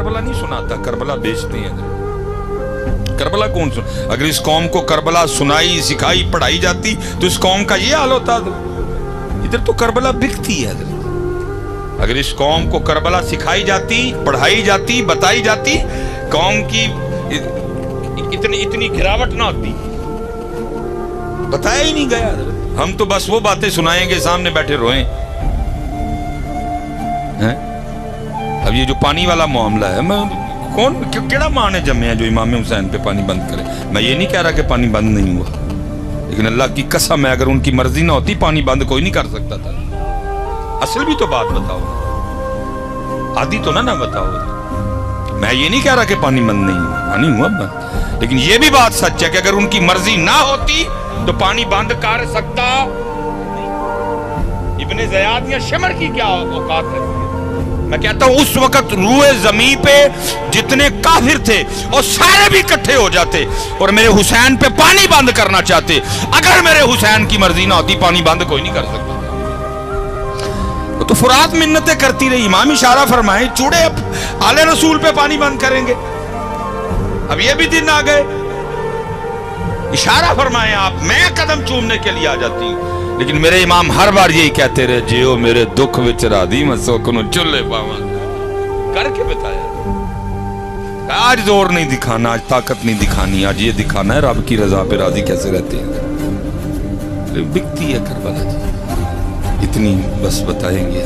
کربلا نہیں سناتا, کربلا بیچتے ہیں. کربلا کون سن, اگر اس قوم کو کربلا سنائی سکھائی پڑھائی جاتی تو اس قوم کا یہ حال ہوتا. ادھر تو کربلا بکتی ہے. اگر اس قوم کو کربلا سکھائی جاتی پڑھائی جاتی بتائی جاتی, قوم کی اتنی گراوٹ نہ ہوتی. بتایا ہی نہیں گیا. ہم تو بس وہ باتیں سنائیں گے, سامنے بیٹھے روئیں. اب یہ جو پانی والا معاملہ ہے, میں کون کیڑا ماں نے جمے ہیں جو امام حسین پہ پانی بند کرے؟ میں یہ نہیں کہہ رہا کہ پانی بند نہیں ہوا, لیکن اللہ کی قسم ہے اگر ان کی مرضی نہ ہوتی پانی بند کوئی نہیں کر سکتا تھا. اصل بھی تو بات بتاؤ, آدھی تو نہ بتاؤ. میں یہ نہیں کہہ رہا کہ پانی بند نہیں ہوا, پانی ہوا بند, لیکن یہ بھی بات سچ ہے کہ اگر ان کی مرضی نہ ہوتی تو پانی بند کر سکتا. ابن زیاد یا شمر کی کیا اوقات ہے؟ میں کہتا ہوں اس وقت روئے زمین پہ جتنے کافر تھے اور سارے بھی اکٹھے ہو جاتے اور میرے حسین پہ پانی بند کرنا چاہتے. اگر میرے حسین کی مرضی نہ ہوتی پانی بند کوئی نہیں کر سکتا. تو فرات منتیں کرتی رہی. امام اشارہ فرمائے چوڑے اب آل رسول پہ پانی بند کریں گے. اب یہ بھی دن آ گئے. اشارہ فرمائے آپ, میں قدم چومنے کے لیے آ جاتی ہوں, لیکن میرے امام ہر بار یہی کہتے رہے, جیو میرے دکھ وچ راضی میں سوکنو چلے پاواں. کر کے بتایا. آج زور نہیں دکھانا, آج طاقت نہیں دکھانی, آج یہ دکھانا ہے رب کی رضا پہ راضی کیسے رہتے ہیں. بکتی ہے کربلا جی, اتنی بس بتائیں گے.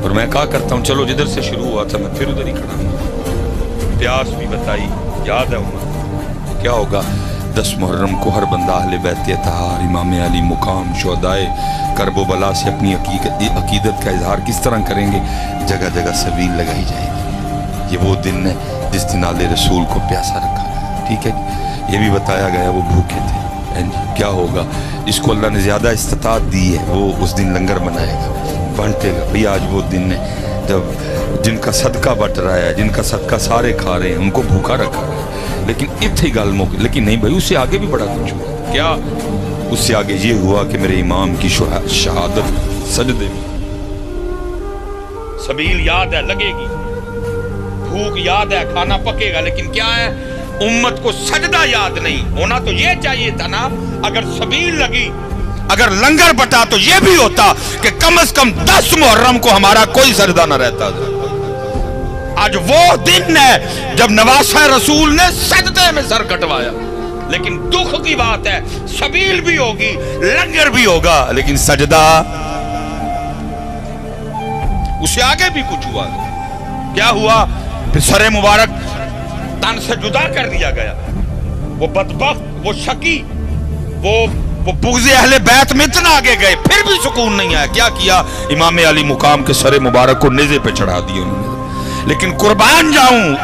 اور میں کہا کرتا ہوں چلو جدھر سے شروع ہوا تھا میں پھر ادھر ہی کھڑا ہوں. پیاس بھی بتائی, یاد ہے عمر کیا ہوگا. 10 محرم کو ہر بندہ اہل بیت اطہار امام علی مقام شہدائے کرب و بلا سے اپنی عقیدت کا اظہار کس طرح کریں گے. جگہ جگہ سبیل لگائی جائے گی. یہ وہ دن ہے جس دن آل رسول کو پیاسا رکھا گیا. ٹھیک ہے, یہ بھی بتایا گیا وہ بھوکے تھے. کیا ہوگا, اس کو اللہ نے زیادہ استطاعت دی ہے, وہ اس دن لنگر بنائے گا, بانٹے گا. بھئی آج وہ دن ہے جب جن کا صدقہ بٹ رہا ہے, جن کا صدقہ سارے کھا رہے ہیں, ان کو بھوکا رکھا گیا. لیکن اتنی گل موقع, لیکن نہیں بھائی, اس سے آگے بھی بڑا کچھ ہوا. کیا اس سے آگے یہ ہوا کہ میرے امام کی شہادت سجدے میں. سبیل یاد ہے لگے گی, بھوک یاد ہے کھانا پکے گا, لیکن کیا ہے امت کو سجدہ یاد نہیں. ہونا تو یہ چاہیے تھا نا, اگر سبیل لگی اگر لنگر بٹا تو یہ بھی ہوتا کہ کم از کم 10 محرم کو ہمارا کوئی سجدہ نہ رہتا. آج وہ دن ہے جب نواسہ رسول نے سجدے میں سر کٹوایا. لیکن دکھ کی بات ہے, سبیل بھی ہوگی لنگر بھی ہوگا, لیکن سجدہ اس سے آگے بھی کچھ ہوا. کیا ہوا, پھر سر مبارک تن سے جدا کر دیا گیا. وہ بدبخت, وہ شکی, وہ بغض اہل بیت میں اتنا آگے گئے, پھر بھی سکون نہیں آیا. کیا کیا, امام علی مقام کے سر مبارک کو نیزے پہ چڑھا دیا انہوں نے. لیکن قربان جاؤں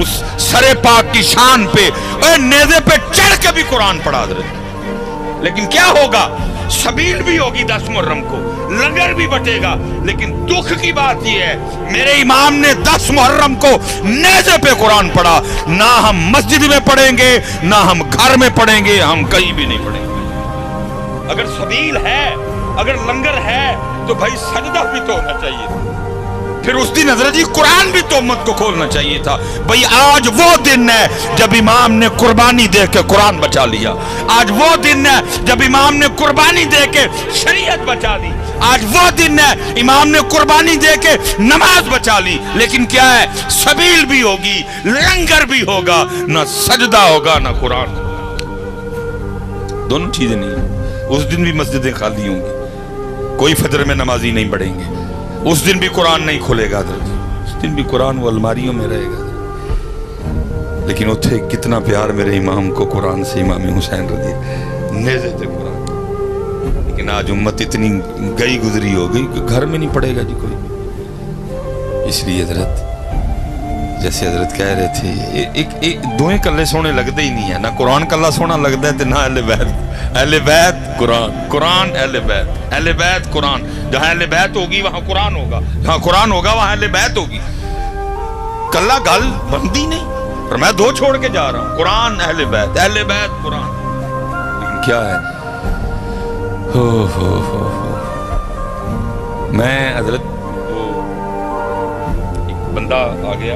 اس سر پاک کی شان پہ, نیزے پہ چڑھ کے بھی قرآن پڑھا دے. لیکن کیا ہوگا, سبیل بھی ہوگی 10 محرم کو, لنگر بھی بٹے گا. لیکن دکھ کی بات یہ ہے میرے امام نے 10 محرم کو نیزے پہ قرآن پڑھا. نہ ہم مسجد میں پڑھیں گے, نہ ہم گھر میں پڑھیں گے, ہم کہیں بھی نہیں پڑھیں گے. اگر سبیل ہے, اگر لنگر ہے, تو بھائی سجدہ بھی تو ہونا چاہیے. پھر اس دن حضرت جی قرآن بھی تو امت کو کھولنا چاہیے تھا. بھئی آج وہ دن ہے جب امام نے قربانی دے کے قرآن بچا لیا. آج وہ دن ہے جب امام نے قربانی دے کے شریعت بچا لی. آج وہ دن ہے امام نے قربانی دے کے نماز بچا لی. لیکن کیا ہے, سبیل بھی ہوگی لنگر بھی ہوگا, نہ سجدہ ہوگا نہ قرآن. دونوں چیزیں نہیں. اس دن بھی مسجدیں خالی ہوں گی, کوئی فجر میں نمازی نہیں پڑھیں گے. اس دن بھی قرآن نہیں کھلے گا, اس دن بھی قرآن وہ الماریوں میں رہے گا. لیکن اتھے کتنا پیار میرے امام کو قرآن سے, امام حسین رضی نیزے تھے قرآن. لیکن آج امت اتنی گئی گزری ہو گئی کہ گھر میں نہیں پڑھے گا جی کوئی. اس لیے حضرت جیسے حضرت کہہ رہے تھے, دوئیں کلے سونے لگتے ہی نہیں ہے. نہ قرآن کلا سونا لگتا ہے, نہ اہل بیت. اہل بیت قرآن, قرآن اہل بیت, اہل بیت قرآن. جہاں اہل بیت ہوگی وہاں قرآن ہوگا, جہاں قرآن ہوگا وہاں اہل بیت ہوگی. کلا گل بندی نہیں. اور میں 2 چھوڑ کے جا رہا ہوں, قرآن اہل بیت, اہل بیت قرآن. لیکن کیا ہے, میں حضرت ایک بندہ آ گیا,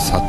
7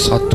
7